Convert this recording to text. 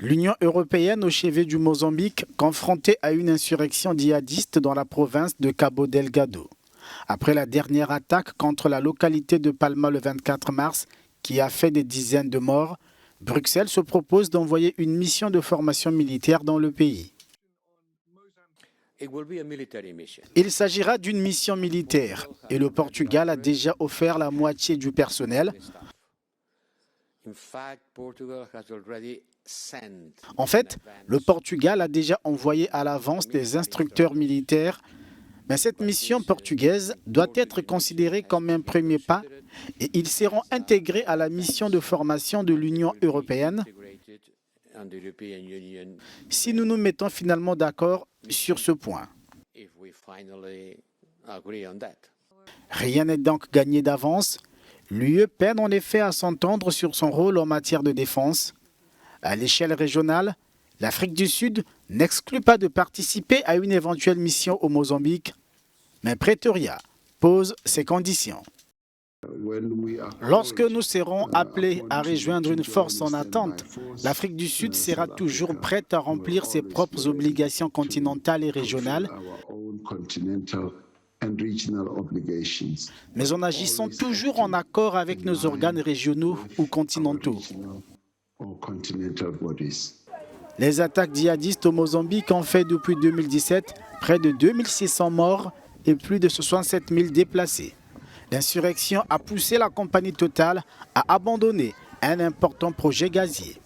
L'Union européenne au chevet du Mozambique, confrontée à une insurrection djihadiste dans la province de Cabo Delgado. Après la dernière attaque contre la localité de Palma le 24 mars, qui a fait des dizaines de morts, Bruxelles se propose d'envoyer une mission de formation militaire dans le pays. Il s'agira d'une mission militaire et le Portugal a déjà offert la moitié du personnel. En fait, le Portugal a déjà envoyé à l'avance des instructeurs militaires, mais cette mission portugaise doit être considérée comme un premier pas et ils seront intégrés à la mission de formation de l'Union européenne si nous nous mettons finalement d'accord sur ce point. Rien n'est donc gagné d'avance. L'UE peine en effet à s'entendre sur son rôle en matière de défense. À l'échelle régionale, l'Afrique du Sud n'exclut pas de participer à une éventuelle mission au Mozambique, mais Pretoria pose ses conditions. Lorsque nous serons appelés à rejoindre une force en attente, l'Afrique du Sud sera toujours prête à remplir ses propres obligations continentales et régionales, mais en agissant toujours en accord avec nos organes régionaux ou continentaux. Les attaques djihadistes au Mozambique ont fait depuis 2017 près de 2600 morts et plus de 67 000 déplacés. L'insurrection a poussé la compagnie Total à abandonner un important projet gazier.